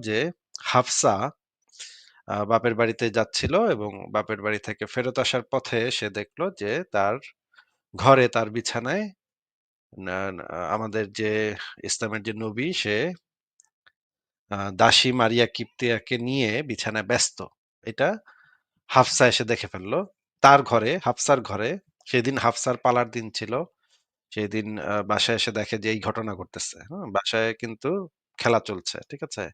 যে হাফসা বাপের বাড়িতে যাচ্ছিল এবং বাপের বাড়ি থেকে ফেরত আসার পথে সে দেখলো যে তার ঘরে তার বিছানায় আমাদের যে ইসলামের যে নবী সে দাসী মারিয়া কিপ্তিয়াকে নিয়ে বিছানায় ব্যস্ত। এটা হাফসা এসে দেখে ফেললো তার ঘরে, হাফসার ঘরে। সেদিন হাফসার পালার দিন ছিল। সেদিন বাসায় এসে দেখে যে এই ঘটনা ঘটতেছে। হ্যাঁ? বাসায় কিন্তু খেলা চলছে। ঠিক আছে?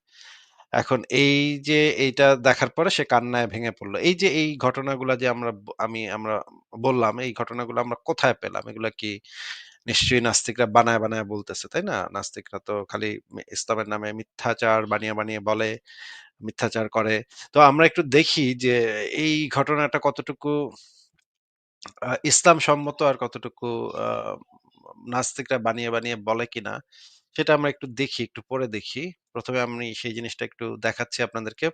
এখন এই যে এইটা দেখার পরে সে কান্নায় ভেঙে পড়ল। এই যে এই ঘটনাগুলা যে আমরা বললাম, এই ঘটনাগুলো আমরা কোথায় পেলাম? এগুলা কি নিশ্চয়ই নাস্তিকরা বানায়, বানায় বলতেছে, তাই না? নাস্তিকরা তো খালি ইসলামের নামে মিথ্যাচার বানিয়ে, বানিয়ে বলে, মিথ্যাচার করে। তো আমরা একটু দেখি যে এই ঘটনাটা কতটুকু ইসলাম সম্মত আর কতটুকু আ নাস্তিকরা বানিয়ে, বানিয়ে বলে কিনা সেটা আমরা একটু দেখি, একটু পড়ে দেখি। ১ম এ আমি সেই জিনিসটা একটু দেখাচ্ছি আপনাদেরকে।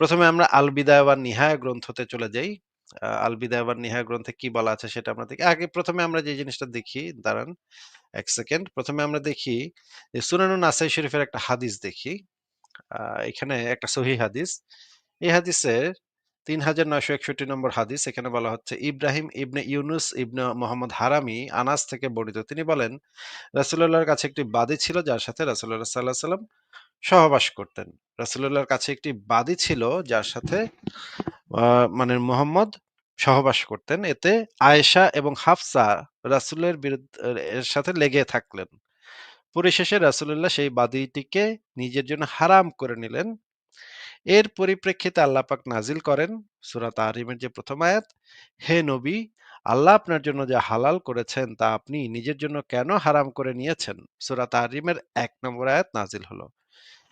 ১ম এ আমরা আল বিদায়া ওয়ান নিহায়া গ্রন্থতে চলে যাই। আল বিদায়া ওয়ান নিহায়া গ্রন্থে কি বলা আছে সেটা আমরা দেখি। আগে ১ম এ আমরা যে জিনিসটা দেখি, দাঁড়ান ১ সেকেন্ড। ১ম এ আমরা দেখি যে সুনানুন নাসাই শরীফের একটা হাদিস দেখি। আ এখানে একটা সহিহ হাদিস। এই হাদিসের ৩৯৬১ নম্বর হাদিস। এখানে বলা হচ্ছে ইব্রাহিম ইবনে ইউনুস ইবনে মোহাম্মদ হারামি আনাস থেকে বর্ণিত। তিনি বলেন, রাসূলুল্লাহর কাছে একটি বাদী ছিল যার সাথে রাসূলুল্লাহ সাল্লাল্লাহু আলাইহি সাল্লাম সহবাস করতেন। রাসূলুল্লাহর কাছে একটি বাদী ছিল যার সাথে আ মানে মুহাম্মদ সহবাস করতেন। এতে আয়েশা এবং হাফসা রাসূলের এর সাথে লেগে থাকলেন। পরিশেষে রাসূলুল্লাহ সেই বাদীটিকে নিজের জন্য হারাম করে নিলেন। এর পরিপ্রেক্ষিতে আল্লাহ পাক নাজিল করেন সূরা তাহরিমের যে ১ম আয়াত, হে নবী, আল্লাহ আপনার জন্য যা হালাল করেছেন তা আপনি নিজের জন্য কেন হারাম করে নিয়েছেন? সূরা তাহরিমের ১ নম্বর আয়াত নাজিল হলো।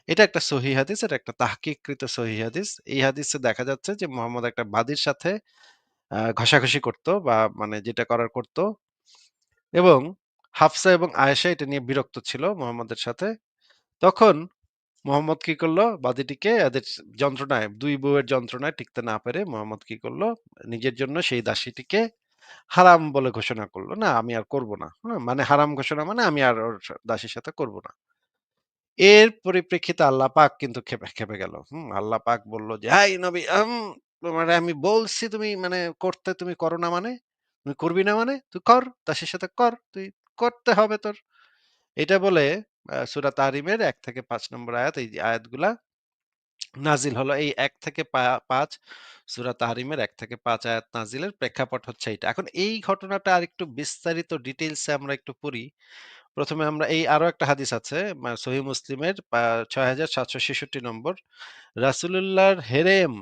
এটা একটা সহিহ হাদিস, এটা একটা তাহকিককৃত সহিহ হাদিস। এই হাদিসে দেখা যাচ্ছে যে মুহাম্মদ একটা বাদীর সাথে ঘষাঘষি করত বা মানে যেটা করার করত এবং হাফসা এবং আয়েশা এটা নিয়ে বিরক্ত ছিল মুহাম্মদের সাথে। তখন মোহাম্মদ কি করলো? বাদীটিকে এদের যন্ত্রণায় ২ বউয়ের যন্ত্রণায় টিকতে না পেরে মোহাম্মদ কি করলো? নিজের জন্য সেই দাসীটিকে হারাম বলে ঘোষণা করল। না আমি আর করব না। হ্যাঁ? মানে হারাম ঘোষণা মানে আমি আর ওর দাসীর সাথে করব না। এর পরিপ্রেক্ষিতে আল্লাহ পাক কিন্তু খেপে গেল। আল্লাহ পাক বলল যে, "হাই নবী তোমারে আমি বলছি তুমি মানে করতে তুমি করো না মানে? তুমি করবি না মানে? তুই কর। দাসীর সাথে কর। তুই করতে হবে তোর।" এটা বলে সূরা তাহরিমের ১ থেকে ৫ নম্বর আয়াত এই যে আয়াতগুলা নাজিল হলো। এই ১ থেকে ৫ সূরা তাহরিমের ১ থেকে ৫ আয়াত নাজিলের প্রেক্ষাপট হচ্ছে এইটা। এখন এই ঘটনাটা আরেকটু বিস্তারিত ডিটেইলস এ আমরা একটু পড়ি। ১ম এ আমরা এই আরো একটা হাদিস আছে সহিহ মুসলিমের ৬৭৬৬ নম্বর। রাসূলুল্লাহর হেরেম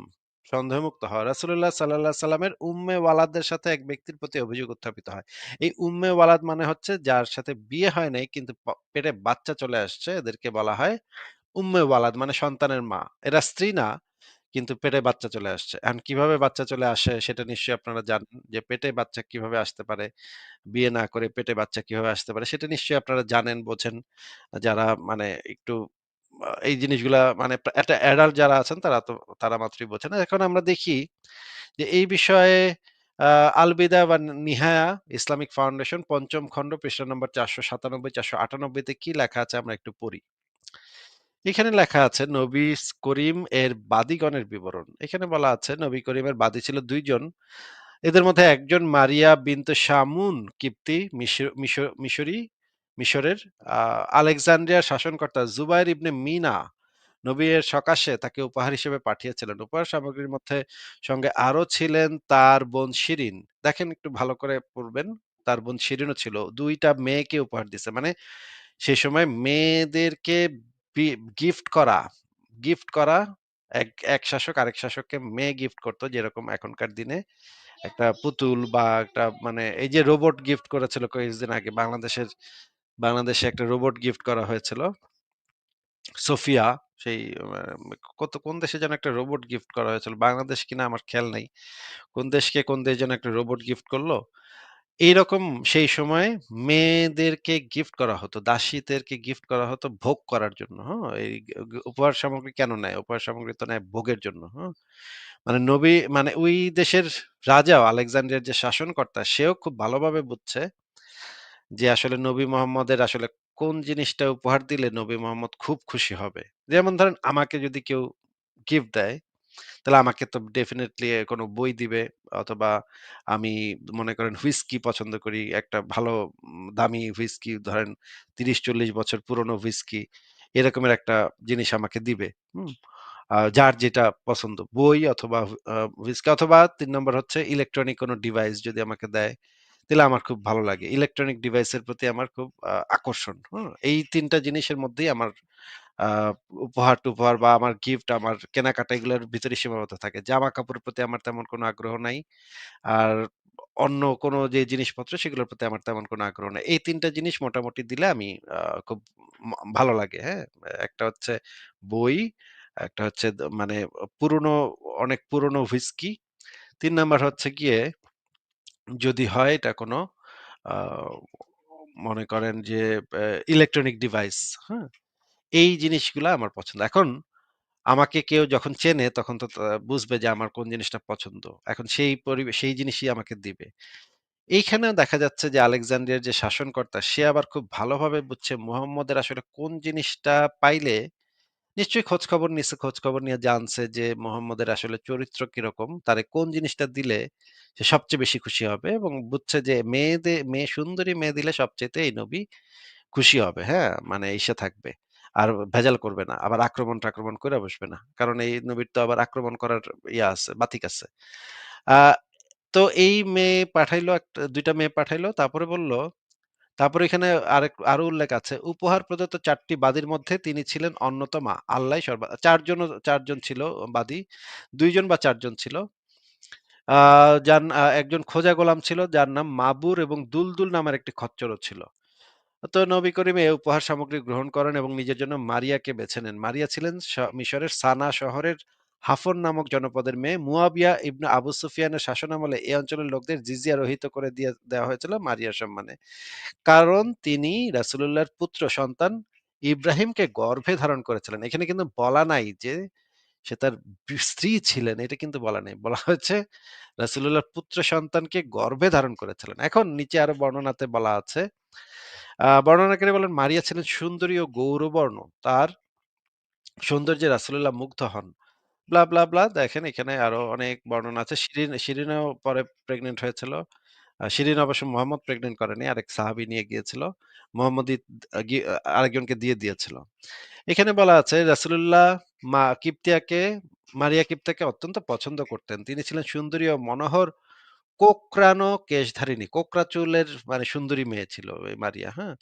সন্দেহমুক্ত হওয়া। রাসূলুল্লাহ সাল্লাল্লাহু আলাইহি সাল্লামের উম্মে ওয়ালাদের সাথে এক ব্যক্তির প্রতি অভিযোগ উত্থাপিত হয়। এই উম্মে ওয়ালাদ মানে হচ্ছে যার সাথে বিয়ে হয় নাই কিন্তু পেটে বাচ্চা চলে আসছে এদেরকে বলা হয় উম্মে ওয়ালাদ মানে সন্তানের মা। এরা স্ত্রী না কিন্তু পেটে বাচ্চা চলে আসছে। এখন কিভাবে বাচ্চা চলে আসে সেটা নিশ্চয়ই আপনারা জানেন যে পেটে বাচ্চা কিভাবে আসতে পারে, বিয়ে না করে পেটে বাচ্চা কিভাবে আসতে পারে সেটা নিশ্চয়ই আপনারা জানেন, বোঝেন। যারা মানে একটু এই জিনিসগুলা মানে একটা অ্যাডাল্ট যারা আছেন তারা মাত্রই বোঝেন। এখন আমরা দেখি যে এই বিষয়ে আ আল বিদায়া ওয়ান নিহায়া ইসলামিক ফাউন্ডেশন ৫ম খণ্ড পৃষ্ঠা নম্বর ৪৯৭, ৪৯৮ তে কি লেখা আছে আমরা একটু পড়ি। এখানে লেখা আছে নবী করিম এর বাদীগণের বিবরণ। এখানে বলা আছে নবী করিমের বাদী ছিল ২ জন। এদের মধ্যে একজন মারিয়া বিনতে শামুন কিপ্তি মিশরের আলেকজান্দ্রিয়ার শাসনকর্তা জুবাইর ইবনে মিনা নবী এর সকাশে তাকে উপহার হিসেবে পাঠিয়েছিলেন। উপহার সামগ্রীর মধ্যে সঙ্গে আরো ছিলেন তার বোন শিরিন। দেখেন একটু ভালো করে পড়বেন। তার বোন শিরিনও ছিল। ২ টা মেয়েকে উপহার দিছে। মানে সে সময় মেয়েদেরকে বি গিফট করা এক শাসক আরেক শাসককে মেয়ে গিফট করত। যেরকম এখনকার দিনে একটা পুতুল বা একটা মানে এই যে রোবট গিফট করেছিল কয়েকদিন আগে বাংলাদেশে একটা রোবট গিফট করা হয়েছিল। সোফিয়া সেই কোন দেশে যেন একটা রোবট গিফট করা হয়েছিল। বাংলাদেশ কিনা আমার খেয়াল নাই। কোন দেশ যেন একটা রোবট গিফট করল। এইরকম সেই সময় মেয়েদেরকে গিফট করা হতো। দাসীদেরকে গিফট করা হতো ভোগ করার জন্য। হ্যাঁ? এই উপহার সামগ্রী কেন নেয়? উপহার সামগ্রী তো নেয় ভোগের জন্য। হ্যাঁ? মানে নবী মানে ওই দেশের রাজাও আলেকজান্দ্রিয়ার যে শাসনকর্তা সেও খুব ভালোভাবে বুঝছে যে আসলে নবী মোহাম্মদের আসলে কোন জিনিসটা উপহার দিলে নবী মোহাম্মদ খুব খুশি হবে। যেমন ধরেন আমাকে যদি কেউ গিফট দেয়, তাহলে আমাকে তো ডেফিনিটলি কোনো বই দিবে অথবা আমি মনে করেন হুইস্কি পছন্দ করি। একটা ভালো দামি হুইস্কি ধরেন ৩০-৪০ বছর পুরনো হুইস্কি। এরকমের একটা জিনিস আমাকে দিবে। হুম? যার যেটা পছন্দ। বই অথবা হুইস্কি অথবা ৩ নম্বর হচ্ছে ইলেকট্রনিক কোনো ডিভাইস যদি আমাকে দেয়, তাহলে আমার খুব ভালো লাগে। ইলেকট্রনিক ডিভাইসের প্রতি আমার খুব আকর্ষণ। হুম? এই ৩ টা জিনিসের মধ্যেই আমার আ উপহার-টুপহার বা আমার গিফট, আমার কেনাকাটা এগুলোর ভিতরে সীমাবদ্ধ থাকে। জামা-কাপড়ের প্রতি আমার তেমন কোনো আগ্রহ নাই। আর অন্য কোনো যে জিনিসপত্র সেগুলোর প্রতি আমার তেমন কোনো আগ্রহ নাই। এই ৩ টা জিনিস মোটামুটি দিলে আমি খুব ভালো লাগে, হ্যাঁ? একটা হচ্ছে বই, একটা হচ্ছে মানে পুরনো অনেক পুরনো হুইস্কি। ৩ নাম্বার হচ্ছে গিয়ে যদি হয় এটা কোনো আ মনে করেন যে ইলেকট্রনিক ডিভাইস, হ্যাঁ? এই জিনিসগুলা আমার পছন্দ। এখন আমাকে কেউ যখন চেনে তখন তো বুঝবে যে আমার কোন জিনিসটা পছন্দ। এখন সেই সেই জিনিসই আমাকে দিবে। এইখানেও দেখা যাচ্ছে যে আলেকজান্দ্রিয়ার যে শাসনকর্তা সে আবার খুব ভালোভাবে বুঝছে মুহাম্মদের আসলে কোন জিনিসটা পাইলে নিশ্চয়ই খোঁজখবর নিছে, খোঁজখবর নিয়ে জানছে যে মুহাম্মদের আসলে চরিত্র কিরকম, তারে কোন জিনিসটা দিলে সে সবচেয়ে বেশি খুশি হবে এবং বুঝছে যে সুন্দরী মেয়ে দিলে সবচাইতে এই নবী খুশি হবে, হ্যাঁ? মানে ইসে থাকবে। আর ভেজাল করবে না। আবার আক্রমণ-টাক্রমণ কইরা বসবে না। কারণ এই নবীর তো আবার আক্রমণ করার আছে, বাতিক আছে। আ তো এই মেয়ে পাঠাইলো ২ টা মেয়ে পাঠাইলো। তারপরে বলল তারপরে এখানে আরো উল্লেখ আছে। উপহার প্রদত্ত ৪ টি বাদীর মধ্যে তিনি ছিলেন অন্যতমা। আল্লাহই ৪ জন ছিল বাদী। ২ জন বা ৪ জন ছিল। আ একজন খোঁজা গোলাম ছিল যার নাম মাবুর এবং দুলদুল নামের একটি খচ্চরও ছিল। তো নবী করিম এই উপহার সামগ্রী গ্রহণ করেন এবং নিজের জন্য মারিয়াকে বেছে নেন। মারিয়া ছিলেন মিশরের সানা শহরের হাফন নামক জনপদের মেয়ে। মুয়াবিয়া ইবনে আবু সুফিয়ানের শাসনামলে এই অঞ্চলের লোকদের জিজিয়া রহিত করে দেওয়া হয়েছিল মারিয়ার সম্মানে। কারণ তিনি রাসূলুল্লাহর পুত্র সন্তান ইব্রাহিমকে গর্ভে ধারণ করেছিলেন। এখানে কিন্তু বলা নাই যে সে তার স্ত্রী ছিলেন। এটা কিন্তু বলা নেই। বলা হয়েছে রাসূলুল্লাহর পুত্র সন্তানকে গর্ভে ধারণ করেছিলেন। এখন নিচে আরো বর্ণনাতে বলা আছে বর্ণনাকারী বলেন, মারিয়া ছিলেন সুন্দরী ও গৌরবর্ণ। তার সৌন্দর্যে রাসূলুল্লাহ মুগ্ধ হন। ব্লা, ব্লা, ব্লা দেখেন এখানে আরো অনেক বর্ণনা আছে। শিরিনও পরে প্রেগন্যান্ট হয়েছিল। শিরিন অবশ্য মোহাম্মদ প্রেগন্যান্ট করেনি। আরেক সাহাবী নিয়ে গিয়েছিল। মোহাম্মদই আরেকজনকে দিয়ে দিয়েছিল। এখানে বলা আছে রাসূলুল্লাহ কিবতিয়াকে মারিয়া কিবতিয়াকে অত্যন্ত পছন্দ করতেন। তিনি ছিলেন সুন্দরী ও মনোহর কোঁকড়ানো কেশধারিণী। কোঁকড়া চুলের মানে সুন্দরী মেয়ে ছিল ওই মারিয়া, হ্যাঁ?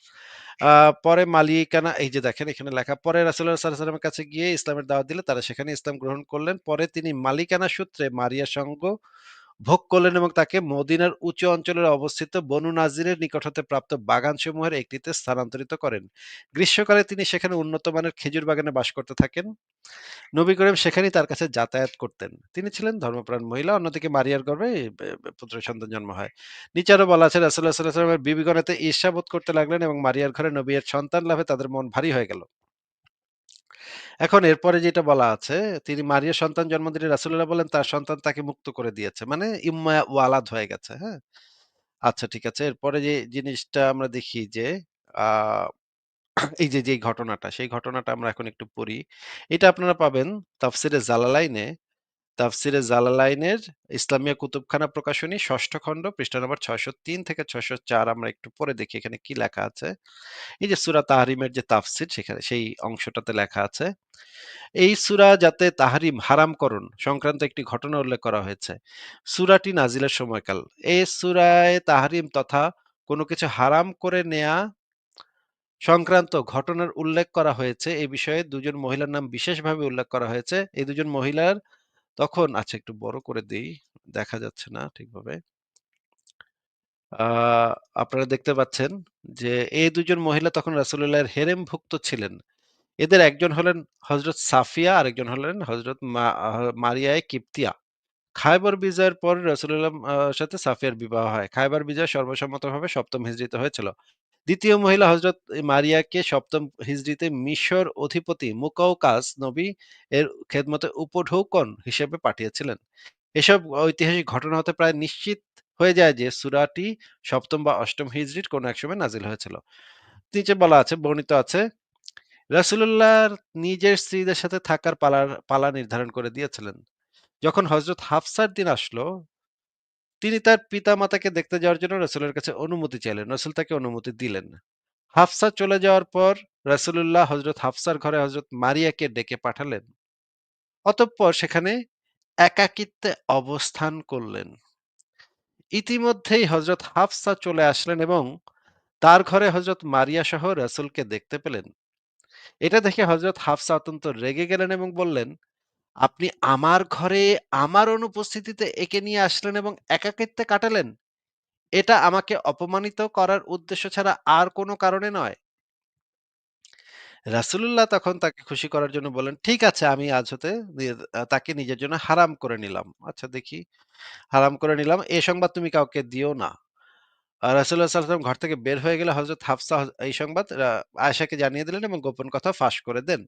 আ পরে মালিকানা এই যে দেখেন এখানে লেখা, পরে রাসূলুল্লাহ সাল্লাল্লাহু আলাইহি ওয়াসাল্লামের কাছে গিয়ে ইসলামের দাওয়াত দিলে তারা সেখানে ইসলাম গ্রহণ করলেন। পরে তিনি মালিকানা সূত্রে মারিয়ার সঙ্গ ভোগ করলেন এবং তাকে মদিনার উঁচু অঞ্চলে অবস্থিত বনু নাজিরের নিকট হতে প্রাপ্ত বাগানসমূহের একটিতে স্থানান্তরিত করেন। গ্রীষ্মকালে তিনি সেখানে উন্নত মানের খেজুর বাগানে বাস করতে থাকেন। নবী করিম সেখানেই তার কাছে যাতায়াত করতেন। তিনি ছিলেন ধর্মপ্রাণ মহিলা। অন্যদিকে মারিয়ার গর্ভে পুত্র সন্তান জন্ম হয়। নিচে আরো বলা আছে রাসূলুল্লাহ সাল্লাল্লাহু আলাইহি ওয়াসাল্লামের বিবিগণ এতে ঈর্ষাবোধ করতে লাগলেন এবং মারিয়ার ঘরে নবী এর সন্তান লাভে তাদের মন ভারী হয়ে গেল। এখন এরপরে যেটা বলা আছে, তিনি মারিয়ার সন্তান জন্ম দিলে রাসূলুল্লাহ বললেন তার সন্তান তাকে মুক্ত করে দিয়েছে। মানে ইম্মা ওয়ালাদ হয়ে গেছে, হ্যাঁ? আচ্ছা ঠিক আছে। এরপরে যে জিনিসটা আমরা দেখি যে আ এই যে যেই ঘটনাটা, সেই ঘটনাটা আমরা এখন একটু পড়ি। এটা আপনারা পাবেন তাফসিরে জালালাইনে তাফসিরে জালালাইনের ইসলামিয়া কুতুবখানা প্রকাশনী ৬ষ্ঠ খণ্ড পৃষ্ঠা নম্বর ৬০৩ থেকে ৬০৪ আমরা একটু পড়ে দেখি এখানে কি লেখা আছে। এই যে সূরা তাহরিমের যে তাফসির সেখানে সেই অংশটাতে লেখা আছে। এই সূরা যাতে তাহরিম হারামকরণ সংক্রান্ত একটি ঘটনা উল্লেখ করা হয়েছে। সূরাটি নাজিলের সময়কাল। এই সূরায় তাহরিম তথা কোনো কিছু হারাম করে নেয়া সংক্রান্ত ঘটনার উল্লেখ করা হয়েছে। এ বিষয়ে ২ জন মহিলার নাম বিশেষভাবে উল্লেখ করা হয়েছে। এই ২ জন মহিলার তখন আচ্ছা একটু বড় করে দেই। দেখা যাচ্ছে না ঠিকভাবে। আ আপনারা দেখতে পাচ্ছেন যে এই ২ জন মহিলা তখন রাসূলুল্লাহর হেরেমভুক্ত ছিলেন। এদের একজন হলেন হযরত সাফিয়া, আরেকজন হলেন হযরত মারিয়ায়ে কিবতিয়া। খায়বর বিজয়ের পর রাসূলুল্লাহ সাথে সাফিয়ার বিবাহ হয়। খায়বর বিজয় সর্বসম্মতভাবে ৭ম হিজরীতে হয়েছিল। ২য় মহিলা হযরত মারিয়াকে ৭ম হিজরীতে মিশর অধিপতি মুকাউকাস নবী এর খেদমতে উপঢৌকন হিসেবে পাঠিয়েছিলেন। এসব ঐতিহাসিক ঘটনা হতে প্রায় নিশ্চিত হয়ে যায় যে সূরাটি ৭ম বা ৮ম হিজরীর কোনো এক সময় নাজিল হয়েছিল। নিচে বলা আছে, বর্ণিত আছে, রাসূলুল্লাহ নিজের স্ত্রীদের সাথে থাকার পালা নির্ধারণ করে দিয়েছিলেন। যখন হযরত হাফসার দিন আসলো, তিনি তার পিতামাতাকে দেখতে যাওয়ার জন্য রাসূলের কাছে অনুমতি চাইলেন। রাসূল তাকে অনুমতি দিলেন। হাফসা চলে যাওয়ার পর রাসূলুল্লাহ হযরত হাফসার ঘরে হযরত মারিয়াকে ডেকে পাঠালেন। অতঃপর সেখানে একাকিত্বে অবস্থান করলেন। ইতিমধ্যেই হযরত হাফসা চলে আসলেন এবং তার ঘরে হযরত মারিয়া সহ রাসূলকে দেখতে পেলেন। এটা দেখে হযরত হাফসা অত্যন্ত রেগে গেলেন এবং বললেন, "আপনি আমার ঘরে আমার অনুপস্থিতিতে একে নিয়ে আসলেন এবং একাকিত্বে কাটালেন। এটা আমাকে অপমানিত করার উদ্দেশ্য ছাড়া আর কোনো কারণে নয়।" রাসূলুল্লাহ তখন তাকে খুশি করার জন্য বললেন, "ঠিক আছে, আমি আজ হতে তাকে নিজের জন্য হারাম করে নিলাম। আচ্ছা দেখি, হারাম করে নিলাম। এ সংবাদ তুমি কাউকে দিও না।" রাসূলুল্লাহ সাল্লাল্লাহু আলাইহি ওয়াসাল্লাম ঘর থেকে বের হয়ে গেলে হযরত হাফসা এই সংবাদ আয়েশাকে জানিয়ে দিলেন এবং গোপন কথা ফাঁস করে দেন।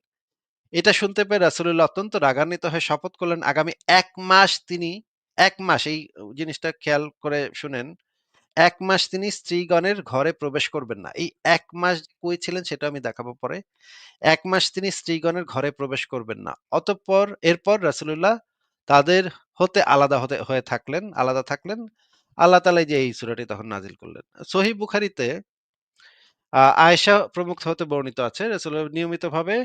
এটা শুনতে পেয়ে রাসূলুল্লাহ অত্যন্ত রাগান্বিত হয়ে শপথ করলেন আগামী ১ মাস তিনি ১ মাস এই জিনিসটা খেয়াল করে শুনেন। ১ মাস তিনি স্ত্রীগণের ঘরে প্রবেশ করবেন না। এই ১ মাস কই ছিলেন সেটা আমি দেখাবো পরে। ১ মাস তিনি স্ত্রীগণের ঘরে প্রবেশ করবেন না। এরপর রাসূলুল্লাহ তাদের হতে আলাদা থাকলেন। আল্লাহ তাআলা এই যে এই সূরাটি তখন নাজিল করলেন। সহিহ বুখারীতে আয়েশা প্রমুখ হতে বর্ণিত আছে রাসূলুল্লাহ নিয়মিতভাবে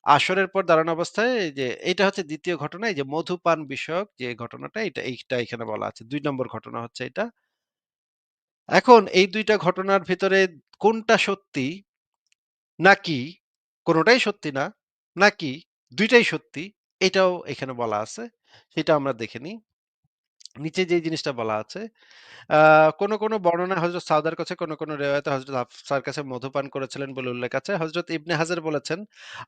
আসরের পর দাঁড়ানো অবস্থায় এই যে এইটা হচ্ছে ২য় ঘটনা, এই যে মধুপান বিষয়ক যে ঘটনাটা এইটা এখানে বলা আছে। ২ নম্বর ঘটনা হচ্ছে এটা। এখন এই ২ টা ঘটনার ভিতরে কোনটা সত্যি নাকি কোনটাই সত্যি না, নাকি ২ টাই সত্যি, এটাও এখানে বলা আছে। সেটা আমরা দেখে নিই। নিচে যে জিনিসটা বলা আছে, আ কোন বর্ণনায় হযরত সাউদার কাছে, কোন রিওয়ায়াতে হযরত হাফসার কাছে মধুপান করেছিলেন বলে উল্লেখ আছে। হযরত ইবনে হাজার বলেছেন,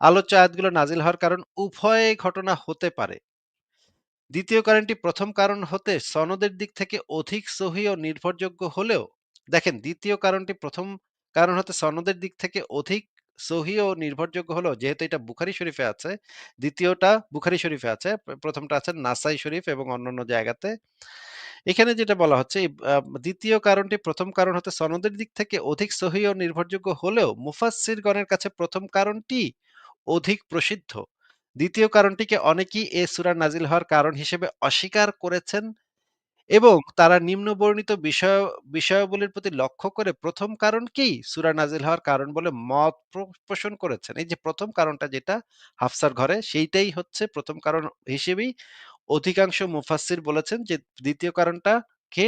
আলোচ্য আয়াতগুলো নাজিল হওয়ার কারণ উভয় ঘটনা হতে পারে। ২য় কারণটি ১ম কারণ হতে সনদের দিক থেকে অধিক সহিহ ও নির্ভরযোগ্য হলেও দেখেন ২য় কারণটি ১ম কারণ হতে সনদের দিক থেকে অধিক সহিহ ও নির্ভরযোগ্য হলেও যেহেতু এটা বুখারী শরীফে আছে, ২য়টা বুখারী শরীফে আছে, ১মটা আছে নাসাই শরীফ এবং অন্যান্য জায়গাতে। এখানে যেটা বলা হচ্ছে ২য় কারণটি ১ম কারণ হতে সনদের দিক থেকে অধিক সহিহ ও নির্ভরযোগ্য হলেও মুফাসসিরগণের কাছে ১ম কারণটি অধিক প্রসিদ্ধ। ২য় কারণটিকে অনেকেই এ সূরা নাজিল হওয়ার কারণ হিসেবে অস্বীকার করেছেন এবং তারা নিম্ন বর্ণিত বিষয়াবলীর প্রতি লক্ষ্য করে ১ম কারণকেই সূরা নাজিল হওয়ার কারণ বলে মত পোষণ করেছেন। এই যে ১ম কারণটা যেটা হাফসার ঘরে সেইটাই হচ্ছে ১ম কারণ হিসেবেই অধিকাংশ মুফাসসির বলেছেন যে ২য় কারণটাকে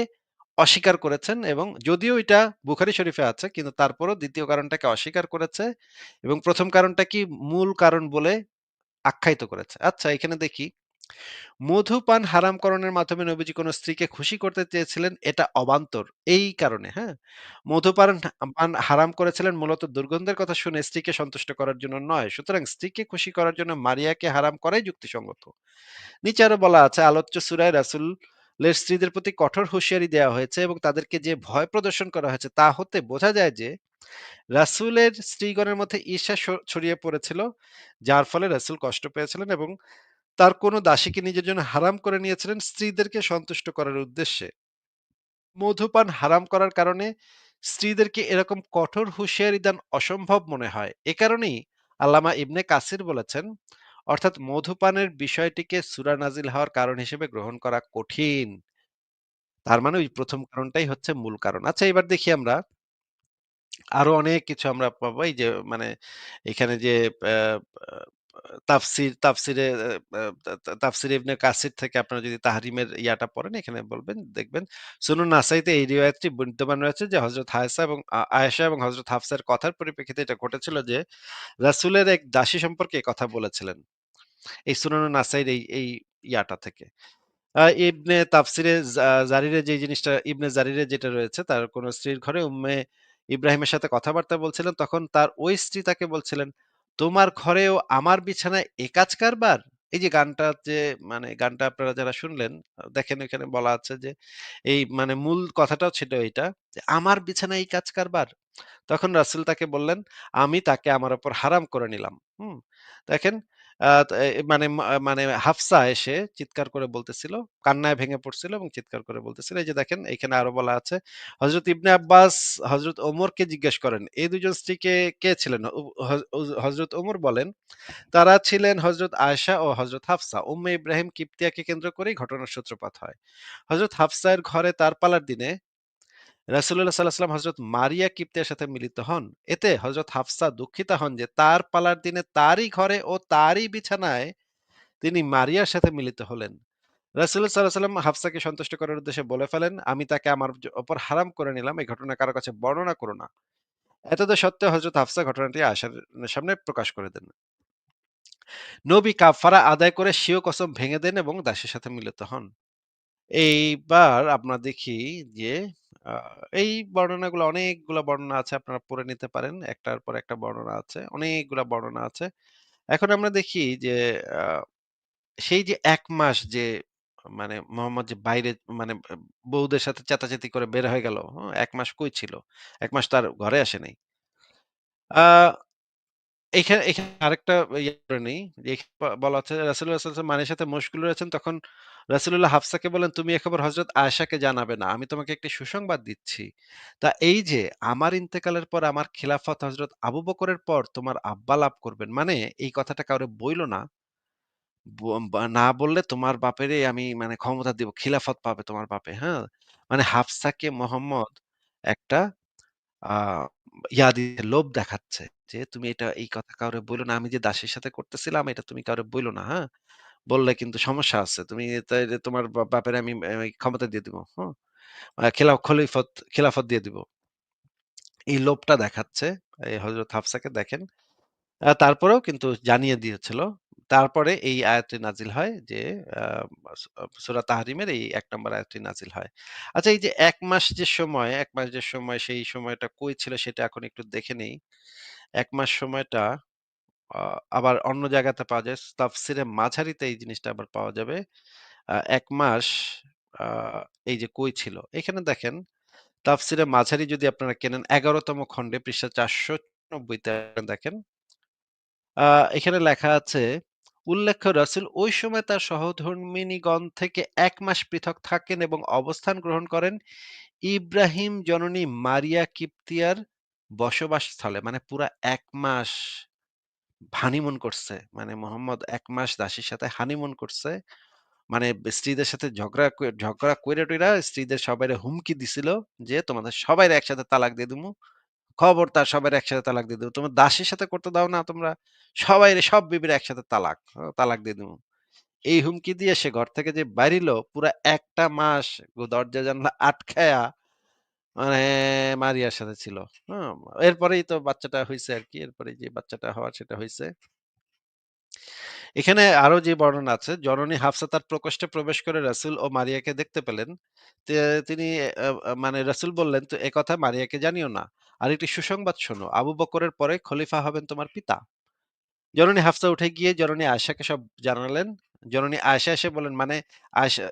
অস্বীকার করেছেন এবং যদিও এটা বুখারী শরীফে আছে কিন্তু তারপরও ২য় কারণটাকে অস্বীকার করেছে এবং ১ম কারণটাকে মূল কারণ বলে আখ্যায়িত করেছে। আচ্ছা এখানে দেখি, মধুপান হারামকরণের মাধ্যমে নবীজি কোন স্ত্রীকে খুশি করতে চেয়েছিলেন এটা অবান্তর। এই কারণে, হ্যাঁ? মধুপান পান হারাম করেছিলেন মূলত দুর্গন্ধের কথা শুনে স্ত্রীকে সন্তুষ্ট করার জন্য নয়। সুতরাং স্ত্রীকে খুশি করার জন্য মারিয়াকে হারাম করাই যুক্তিসঙ্গত। নিচে আরো বলা আছে আলোচ্য সূরায় রাসূলের স্ত্রীদের প্রতি কঠোর হুঁশিয়ারি দেওয়া হয়েছে এবং তাদেরকে যে ভয় প্রদর্শন করা হয়েছে তা হতে বোঝা যায় যে রাসূলের স্ত্রীগণের মধ্যে ঈর্ষা ছড়িয়ে পড়েছিল, যার ফলে রাসূল কষ্ট পেয়েছিলেন এবং তার কোন দাসীকে নিজের জন্য হারাম করে নিয়েছিলেন স্ত্রীদেরকে সন্তুষ্ট করার উদ্দেশ্যে। মধুপান হারাম করার কারণে স্ত্রীদেরকে এরকম কঠোর হুঁশিয়ারি দান অসম্ভব মনে হয়। এ কারণেই আল্লামা ইবনে কাসির বলেছেন, অর্থাৎ মধুপানের বিষয়টিকে সূরা নাজিল হওয়ার কারণ হিসেবে গ্রহণ করা কঠিন। তার মানে ওই ১ম কারণটাই হচ্ছে মূল কারণ। আচ্ছা এবার দেখি আমরা আরো অনেক কিছু আমরা পাবো। এই যে মানে এখানে যে আ আ তাফসিরে তাফসিরে ইবনে কাসির থেকে আপনারা যদি তাহরিমের ইয়াটা পড়েন এখানে বলবেন দেখবেন সুনুন নাসাইতে এই রিওয়ায়াতটি বিদ্যমান রয়েছে যে হযরত আয়েশা এবং হযরত হাফসার কথার পরিপ্রেক্ষিতে এটা ঘটেছিল যে রাসূলের এক দাসী সম্পর্কে কথা বলেছিলেন। এই সুনান নাসাইর এই ইয়াটা থেকে। ইবনে তাফসিরে জারিরে যে জিনিসটা ইবনে জারিরে যেটা রয়েছে তার কোন স্ত্রীর ঘরে উম্মে ইব্রাহিমের সাথে কথাবার্তা বলছিলেন। তখন তার ওই স্ত্রী তাকে বলছিলেন, "তোমার ঘরেও আমার বিছানায় এ কাজ কারবার?" এই যে গানটা যে মানে গানটা আপনারা যারা শুনলেন, দেখেন এখানে বলা আছে যে এই মানে মূল কথাটাও ছিল এইটা যে, "আমার বিছানায় এই কাজ কারবার?" তখন রাসূল তাকে বললেন, "আমি তাকে আমার উপর হারাম করে নিলাম।" হুম? দেখেন মানে হাফসা এসে চিৎকার করে বলতেছিল, কান্নায় ভেঙে পড়ছিল এবং চিৎকার করে বলতেছিল। এই যে দেখেন এখানে আরো বলা আছে, হযরত ইবনে আব্বাস হযরত ওমরকে জিজ্ঞেস করেন, এই ২ জন স্ত্রীকে কে ছিলেন? উ হয হযরত ওমর বলেন, তারা ছিলেন হযরত আয়েশা ও হযরত হাফসা। উম্মে ইব্রাহিম কিবতিয়াকে কেন্দ্র করেই ঘটনার সূত্রপাত হয়। হযরত হাফসা এর ঘরে তার পালার দিনে রাসূলুল্লাহ সাল্লাল্লাহু আলাইহি ওয়াসাল্লাম হযরত মারিয়া কিবতিয়ার সাথে মিলিত হন। এতে হযরত হাফসা দুঃখিতা হন যে তার পালার দিনে তারই ঘরে ও তারই বিছানায় তিনি মারিয়ার সাথে মিলিত হলেন। রাসূলুল্লাহ সাল্লাল্লাহু আলাইহি ওয়াসাল্লাম হাফসাকে সন্তুষ্ট করার উদ্দেশ্যে বলে ফেলেন, আমি তাকে আমার উপর হারাম করে নিলাম। এই ঘটনা কারো কাছে বর্ণনা করো না। এতদ সত্ত্বেও হযরত হাফসা ঘটনাটি আয়েশার সামনে প্রকাশ করে দেন। নবী কাফারা আদায় করে স্বীয় কসম ভেঙে দেন এবং দাসীর সাথে মিলিত হন। এইবার আমরা দেখি যে আ এই বর্ণনাগুলো অনেকগুলা বর্ণনা আছে। আপনারা পড়ে নিতে পারেন। একটার পর একটা বর্ণনা আছে। অনেকগুলা বর্ণনা আছে। এখন আমরা দেখি যে আ সেই যে ১ মাস যে মানে মোহাম্মদ যে বাইরে মানে বউদের সাথে চেতাচেতি করে বের হয়ে গেল, ১ মাস কই ছিল? ১ মাস তার ঘরে আসে নাই। আ এখানে আরেকটা ইয়ে করে নেই। যে এখানে বলা হচ্ছে রাসূলুল্লাহ সাল্লাল্লাহু আলাইহি ওয়াসাল্লাম মায়ের সাথে মশগুল রয়েছেন তখন রাসূলুল্লাহ হাফসাকে বললেন, "তুমি এ খবর হযরত আয়েশাকে জানাবে না। আমি তোমাকে একটি সুসংবাদ দিচ্ছি। তা এই যে আমার ইন্তেকালের পর আমার খিলাফত হযরত আবু বকরের পর তোমার আব্বা লাভ করবেন। মানে এই কথাটা কাউরে বইলো না। ব বা না বললে তোমার বাপেরে আমি মানে ক্ষমতা দিব। খিলাফত পাবে তোমার বাপে।" হ্যাঁ? মানে হাফসাকে মোহাম্মদ একটা আ লোভ দেখাচ্ছে যে, "তুমি এটা এই কথা কাউরে বইলো না। আমি যে দাসীর সাথে করতেছিলাম এটা তুমি কাউরে বইলো না, হ্যাঁ? বললে কিন্তু সমস্যা আছে। তুমি তাইলে তোমার বাপেরে আমি ক্ষমতা দিয়ে দিব। হুম? খিলাফত দিয়ে দিব।" এই লোভটা দেখাচ্ছে এই হযরত হাফসাকে দেখেন। তারপরেও কিন্তু জানিয়ে দিয়েছিল। তারপরে এই আয়াতটি নাজিল হয় যে আ সূরা তাহরিমের এই ১ নম্বর আয়াতটি নাজিল হয়। আচ্ছা এই যে ১ মাস যে সময়, ১ মাস যে সময় সেই সময়টা কই ছিল সেটা এখন একটু দেখে নেই। ১ মাস সময়টা আ আবার অন্য জায়গাতে পাওয়া যায়। তাফসিরে মাঝারিতে এই জিনিসটা আবার পাওয়া যাবে। ১ মাস আ এই যে কই ছিল? এখানে দেখেন তাফসিরে মাঝারি যদি আপনারা কেনেন ১১ তম খণ্ডে পৃষ্ঠা ৪৯৪ তে দেখেন আ এখানে লেখা আছে, উল্লেখ্য রাসূল ওই সময় তার সহধর্মিণীগণ থেকে ১ মাস পৃথক থাকেন এবং অবস্থান গ্রহণ করেন ইব্রাহিম জননী মারিয়া কিবতিয়ার বসবাসস্থলে। মানে পুরা ১ মাস হানিমুন করছে। মানে মোহাম্মদ ১ মাস দাসীর সাথে হানিমুন করছে। মানে স্ত্রীদের সাথে ঝগড়া কইরা-টইরা স্ত্রীদের সবাইরে হুমকি দিছিল যে, "তোমাদের সবাইরে একসাথে তালাক দিয়ে দিমু। খবরদার সবাইরে একসাথে তালাক দিয়ে দিমু। তোমার দাসীর সাথে করতে দাও না তোমরা? সবাইরে সব বিবিরে একসাথে তালাক। তালাক দিয়ে দিমু।" এই হুমকি দিয়ে সে ঘর থেকে যে বাইরিলো পুরা ১ টা মাস দরজা জানালা আটকায়া মানে মারিয়ার সাথে ছিল। হুম? এরপরেই তো বাচ্চাটা হইছে আরকি। এরপরেই যে বাচ্চাটা হওয়ার সেটা হইছে। এখানে আরো যে বর্ণনা আছে, জননী হাফসা তার প্রকোষ্ঠে প্রবেশ করে রাসূল ও মারিয়াকে দেখতে পেলেন। তে তিনি মানে রাসূল বললেন, "তো একথা মারিয়াকে জানিও না। আর একটি সুসংবাদ শোনো, আবু বকরের পরে খলিফা হবেন তোমার পিতা।" জননী হাফসা উঠে গিয়ে জননী আয়েশাকে সব জানালেন। জননী আয়েশা এসে বললেন, মানে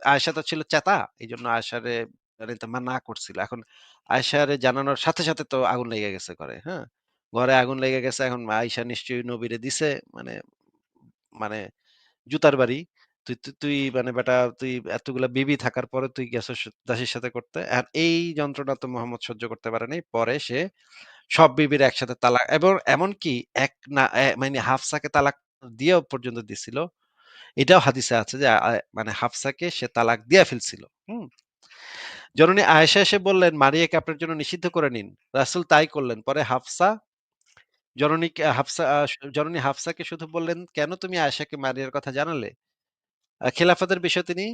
আয়েশা তো ছিল চেতা। এইজন্য আয়েশারে জানাইতে মানা করছিল। এখন আয়েশারে জানানোর সাথে, সাথে তো আগুন লেগে গেছে ঘরে, হ্যাঁ? ঘরে আগুন লেগে গেছে। এখন আয়েশা নিশ্চয়ই নবীরে দিছে মানে মানে জুতার বাড়ি। তুই মানে বেটা তুই এতগুলা বিবি থাকার পরে তুই গেছস দাসীর সাথে করতে। আর এই যন্ত্রণা তো মোহাম্মদ সহ্য করতে পারে নাই। পরে সে সব বিবির একসাথে তালাক এবং এমনকি এক না মানে হাফসাকে তালাক দিয়েও পর্যন্ত দিছিল। এটাও হাদিসে আছে যে মানে হাফসাকে সে তালাক দিয়া ফেলছিল। হুম? জননী আয়েশা এসে বললেন, "মারিয়াকে আপনার জন্য নিষিদ্ধ করে নিন।" রাসূল তাই করলেন। পরে হাফসা জননীকে হাফসা আ জননী হাফসাকে শুধু বললেন, "কেন তুমি আয়েশাকে মারিয়ার কথা জানালে?" খেলাফতের বিষয়ে তিনি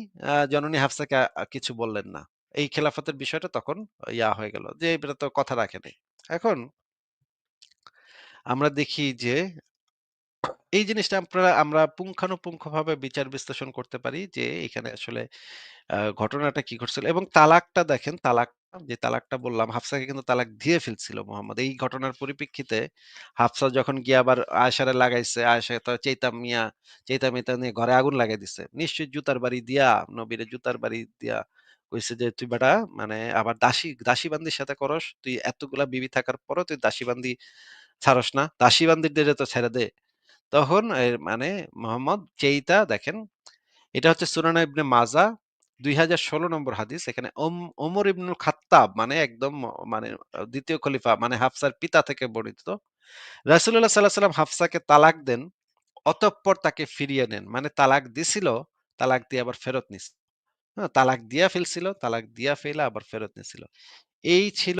জননী হাফসাকে কিছু বললেন না। এই খেলাফতের বিষয়টা তখন হয়ে গেল। যে এটা তো কথা রাখে নাই। এখন আমরা দেখি যে এই জিনিসটা আমরা পুঙ্খানুপুঙ্খভাবে বিচার বিশ্লেষণ করতে পারি যে এখানে আসলে ঘটনাটা কি ঘটছিল এবং তালাকটা দেখেন যে তালাকটা বললাম হাফসাকে কিন্তু তালাক দিয়ে ফেলছিল মোহাম্মদ। এই ঘটনার পরিপ্রেক্ষিতে হাফসা যখন গিয়ে আবার আয়েশারে লাগাইছে, আয়েশা তো চেইতা-মেইতা নিয়ে ঘরে আগুন লাগাই দিছে। নিশ্চয়ই জুতার বাড়ি দিয়া নবীরে জুতার বাড়ি দিয়া কইছে যে, "তুই বেটা মানে আবার দাসী বান্দির সাথে করস। তুই এতগুলা বিবি থাকার পরও তুই দাসী বান্দি ছাড়স না। দাসী বান্দিদের তো ছেড়ে দে।" তখন মানে মোহাম্মদ চেইতা দেখেন, এটা হচ্ছে সুনান ইবনে মাজাহ ২০১৬ নম্বর হাদিস। এখানে ওমর ইবনুল খাত্তাব মানে একদম মানে ২য় খলিফা মানে হাফসার পিতা থেকে বর্ণিত। রাসূলুল্লাহ সাল্লাল্লাহু আলাইহি ওয়াসাল্লাম হাফসাকে তালাক দেন। অতঃপর তাকে ফিরিয়ে নেন। মানে তালাক দিছিল, তালাক দিয়ে আবার ফেরত নিছে। হ্যাঁ? তালাক দিয়া ফেলছিল, তালাক দিয়া ফেইলা আবার ফেরত নিছিল। এই ছিল